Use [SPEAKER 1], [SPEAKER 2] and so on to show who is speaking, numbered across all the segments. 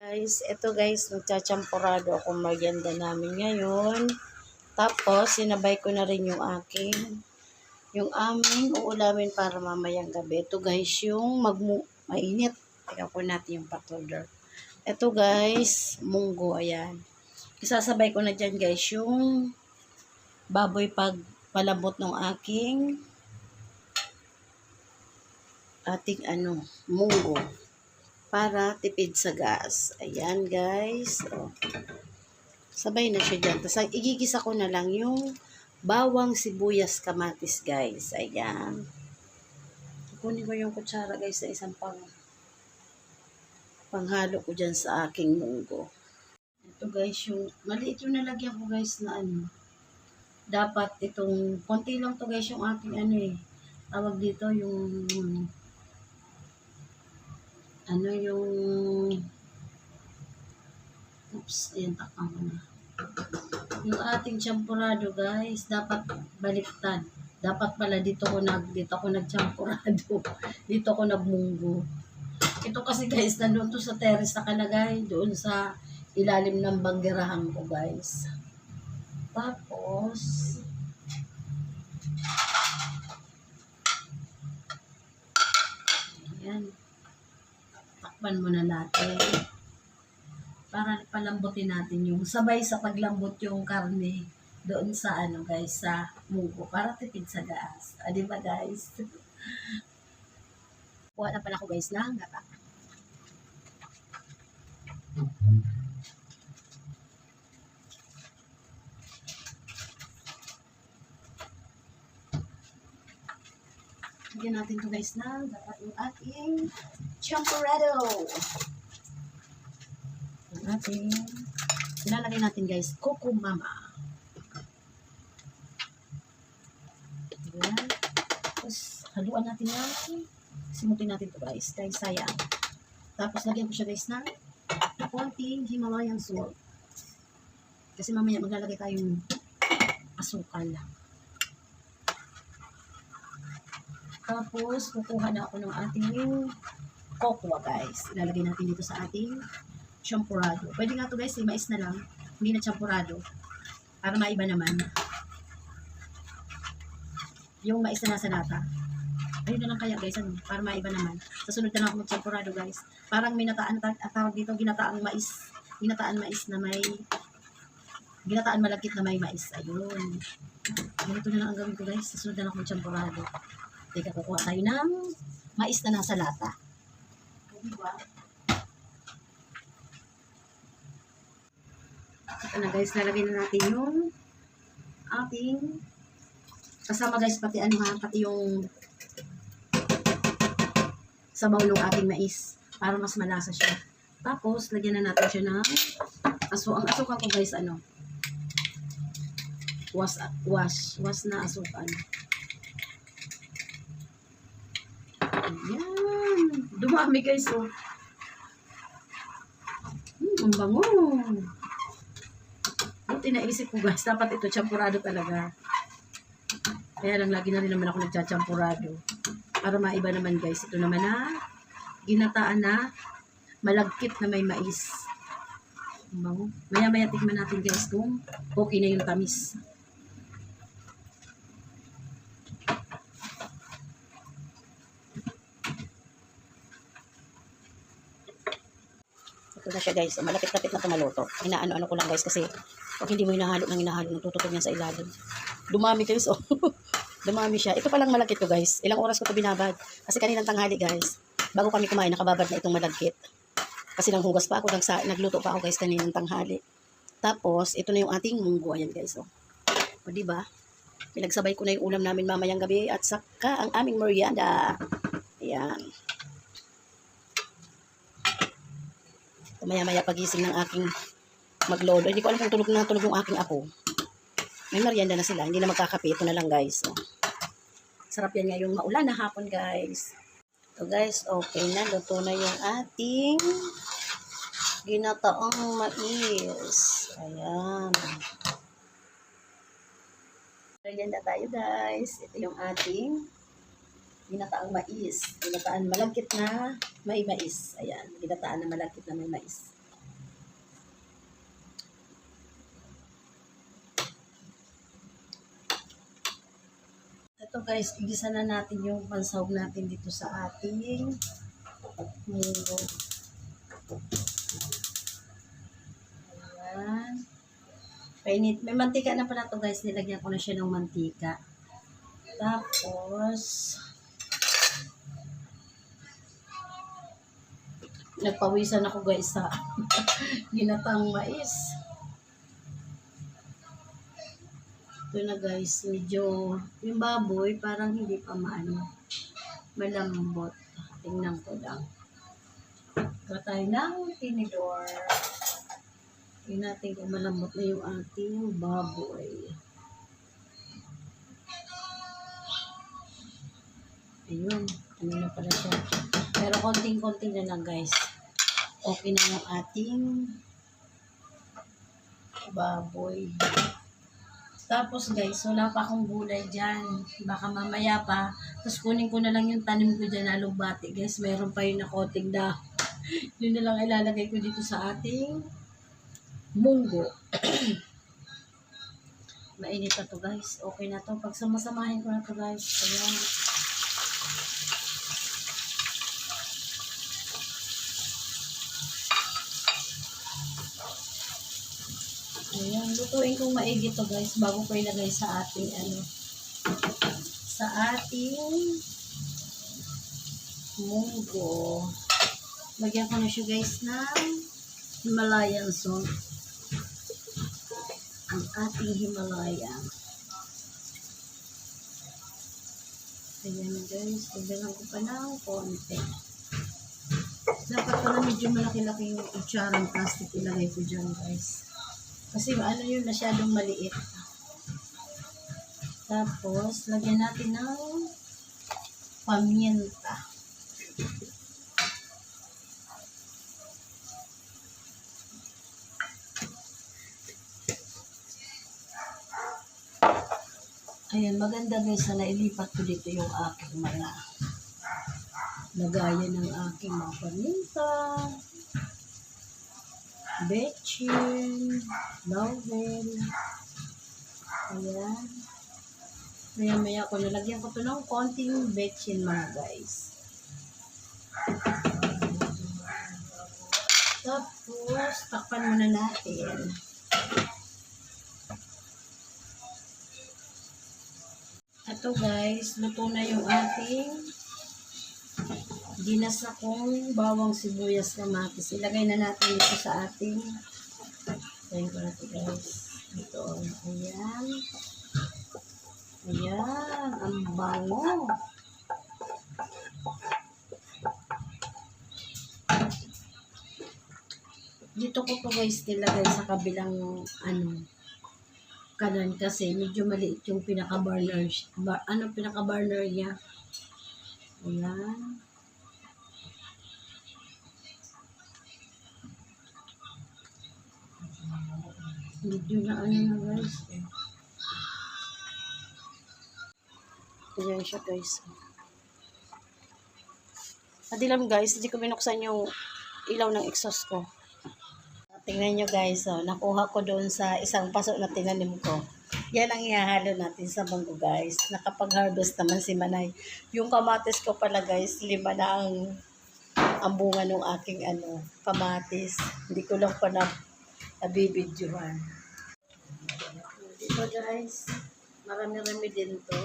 [SPEAKER 1] Guys, eto guys, magchachampurado akong merienda namin ngayon. Tapos, sinabay ko na rin yung aming uulamin para mamayang gabi. Ito guys, yung mainit. Tingnan po natin yung patolder. Ito guys, munggo, ayan. Isasabay ko na dyan guys, yung baboy palambot ng ating munggo. Para tipid sa gas. Ayan, guys. O, sabay na siya dyan. Tapos, igigisa ko na lang yung bawang, sibuyas, kamatis, guys. Ayan. Kunin ko yung kutsara, guys, na isang panghalo ko dyan sa aking munggo. Ito, guys, yung maliit yung nalagyan ko, guys, na dapat itong, konti lang to guys, yung aking tawag dito, yung ayan, takpan ko na. Yung ating champurado, guys, dapat baliktad. Dapat pala dito ako nagchampurado. Dito ako nagmunggo. Ito kasi, guys, nandun to sa terrace nakalagay, doon sa ilalim ng banggerahan ko, guys. Tapos, ayan. Takpan muna natin para palambutin natin yung sabay sa paglambot yung karne doon sa guys, sa munggo para tipid sa gas. Di ba guys? Kuha na pala ko guys ng gata. Lagyan natin to guys ng gata yung ating champurado. Ilalagay natin guys, Coco Mama. Ayan. Tapos, haluan natin yan. Simutin natin ito guys, dahil sayang. Tapos, lagyan ko siya guys ng konting Himalayan salt. Kasi mamaya maglalagay tayong asukal. Tapos, kukuha na ako ng ating cocoa guys. Ilalagay natin dito sa ating champurado. Pwede nga to guys, mais na lang. Hindi na champurado. Para maiba naman. Yung mais na nasa lata. Ayun na lang kaya guys, para maiba naman. Sa sunod na lang ako mag-champurado guys. Parang may nataan, tawag dito, ginataang mais. Ginataan mais na may, ginataan malagkit na may mais. Ayun. Ganito na lang ang gawin ko guys. Sa sunod na lang ako mag-champurado. Teka, kukuha tayo ng mais na nasa lata. Diba? Ito na guys, lalagay na natin yung ating kasama guys, pati pati yung sabaw ng ating mais para mas malasa siya. Tapos, lagyan na natin siya ng ang asukal ko guys, was na asukal. Ayan. Dumami guys, oh. Ang bango. Buti naisip ko guys, dapat ito champurado talaga. Kaya lang lagi na rin naman ako nagchachampurado. Para maiba naman guys. Ito naman na ginataan na malagkit na may mais. Ang bango. Maya-maya tignan natin guys kung okay na yung tamis. Ito na siya guys. Malapit-lapit na tumaluto. Inaano-ano ko lang guys kasi pag hindi mo hinahalo, natututog yan sa ilalim. Dumami guys. Oh. Dumami siya. Ito palang malagkit ko guys. Ilang oras ko ito binabad. Kasi kaninang tanghali guys. Bago kami kumain, nakababad na itong malagkit. Kasi nanghugas pa ako. Nagluto pa ako guys kaninang tanghali. Tapos, ito na yung ating munggo. Ayan guys. Oh. O diba? Pinagsabay ko na yung ulam namin mamayang gabi. At saka ang aming merienda. Ayan. Maya-maya pagising ng aking maglolo. Hindi ko alam kung tulog na tulog yung aking apo. May merienda na sila. Hindi na magkakape. Ito na lang guys. Oh. Sarap yan ngayong maulan na hapon guys. Ito guys. Okay na. Luto na yung ating ginataang mais. Ayan. Merienda tayo guys. Ito yung ating ginataang mais. Ginataan malagkit na may mais. Ayan. Ginataan na malagkit na may mais. Ito guys, igisa na natin yung pansahog natin dito sa ating munggo. Ayan. Painit. May mantika na pala to guys. Nilagyan ko na siya ng mantika. Tapos, nagpawisan ako guys sa ginatang mais. Ito na guys, medyo yung baboy parang hindi pa malambot. Tingnan ko lang. Ito tayo ng tinidor. Tingnan natin kung malambot na yung ating baboy. Ayun, ano na pala siya. Pero konting-konting na lang guys. Okay na yung ating baboy. Tapos guys, wala pa akong gulay dyan. Baka mamaya pa. Tapos kunin ko na lang yung tanim ko dyan na alugbati. Guys, meron pa yun na koting dahon. Yun na lang ilalagay ko dito sa ating munggo. Mainit na to guys. Okay na to. Pag samasamahin ko na to guys. Ayan. Ayan, lutuin kong maigi to guys bago ko ilagay sa ating munggo. Lagyan ko na siya guys ng Himalayan salt. Ang ating Himalayan. Ayan guys, lagyan ko pa ng konti. Dapat pala medyo malaki-laki yung kutsarang plastic ilagay ko dyan guys. Kasi ano yun, masyadong maliit. Tapos, lagyan natin ng paminta. Ayan, maganda guys na nailipat ko dito yung aking mga lagayan ng aking mga paminta. Bechin, laurel. Ayan. Maya-maya ko nalagyan ko to ng konting bechin mga guys. Tapos, takpan muna natin. Ito guys, luto na yung ating ginasa kong bawang sibuyas kamatis. Ilagay na natin dito sa ating ayan ko na ito guys. Ito. Ayan. Ayan. Ang bango. Dito ko to guys nilagay sa kabilang kanan kasi medyo maliit yung pinaka-burner. Pinaka-burner niya. Ayan. Medyo na na guys. Ayan siya guys. Adilam guys, hindi ko binuksan yung ilaw ng exhaust ko. Tingnan nyo guys, nakuha ko doon sa isang paso na tinanim ko. Yan ang ihahalo natin sa munggo guys. Nakapag-harvest naman si Manay. Yung kamatis ko pala guys, 5 na ang bunga ng aking kamatis. Hindi ko lang pa nabibidyohan. Dito guys, marami-rami din to.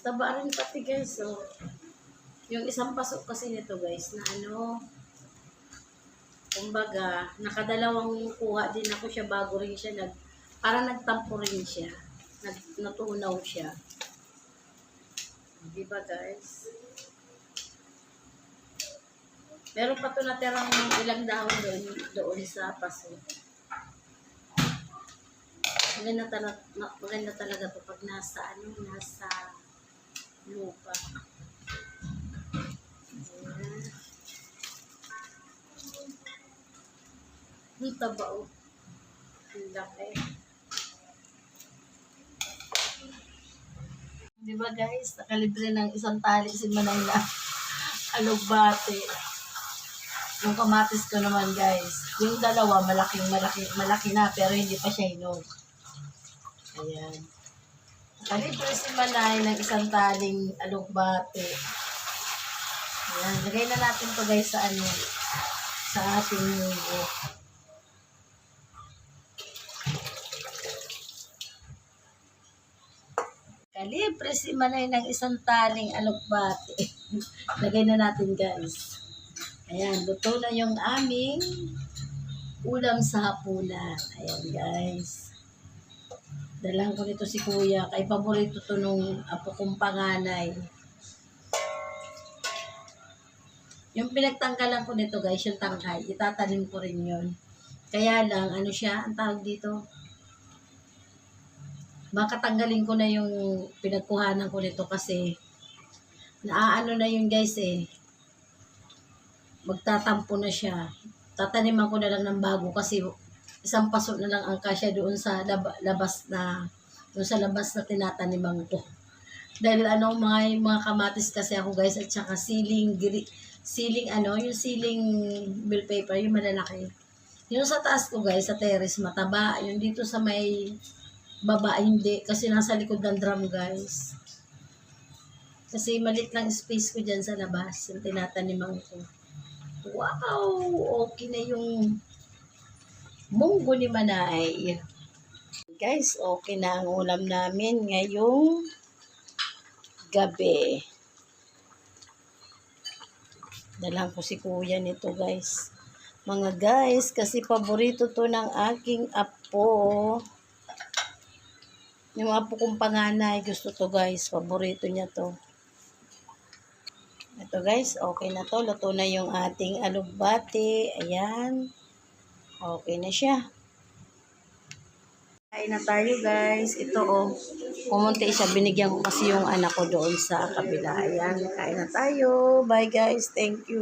[SPEAKER 1] Taba rin pati guys, yung isang pasok kasi nito guys, na kumbaga, nakadalawang kuha din ako siya bago rin siya, parang nagtampo rin siya, natunaw siya. Diba guys? Meron pa ito natirang ilang dahon doon sa paso. Maganda talaga ito pag nasa lupa. Ayan. Ang taba o. Ang laki. Diba guys? Nakalibre ng isang tali si Manang na alugbate. Yung kamatis ko naman guys. Yung dalawa malaki na pero hindi pa siya hinog. Ayan. Kalibre si Manay ng isang taling alugbate. Ayan. Lagay na natin to guys sa ano, sa ating munggo. Kalibre si Manay ng isang taling alugbate. Lagay na natin guys. Ayan, luto na yung aming ulam sa hapunan. Ayan guys. Dalang ko nito si Kuya. Kay paborito to nung apo kong panganay. Yung pinagtanggalan ko nito guys, yung tangkay. Itatanim ko rin yun. Kaya lang, ano siya, ang tawag dito? Baka tanggalin ko na yung pinagkuhanan ko nito kasi naaano na yun guys eh. Magtatampo na siya. Tataniman ko na lang ng bago kasi isang paso na lang ang kasya doon sa labas na tinataniman ko. Dahil ano, mga kamatis kasi ako guys at saka siling yung siling bill paper, yung malalaki. Yung sa taas ko guys, sa terrace mataba, yung dito sa may baba hindi kasi nasa likod ng drum guys. Kasi malit lang space ko dyan sa labas, yung tinataniman ko. Wow! Okay na yung munggo ni Manay. Guys, okay na ang ulam namin ngayong gabi. Dalang ko si Kuya nito guys. Mga guys, kasi paborito to ng aking apo. Yung apo kong panganay, gusto to guys. Paborito niya to. Ito guys, okay na to. Luto na yung ating alugbate. Ayan. Okay na siya. Kain na tayo guys. Ito oh. Kumunti siya. Binigyan ko kasi yung anak ko doon sa kabila. Ayan. Kain na tayo. Bye guys. Thank you.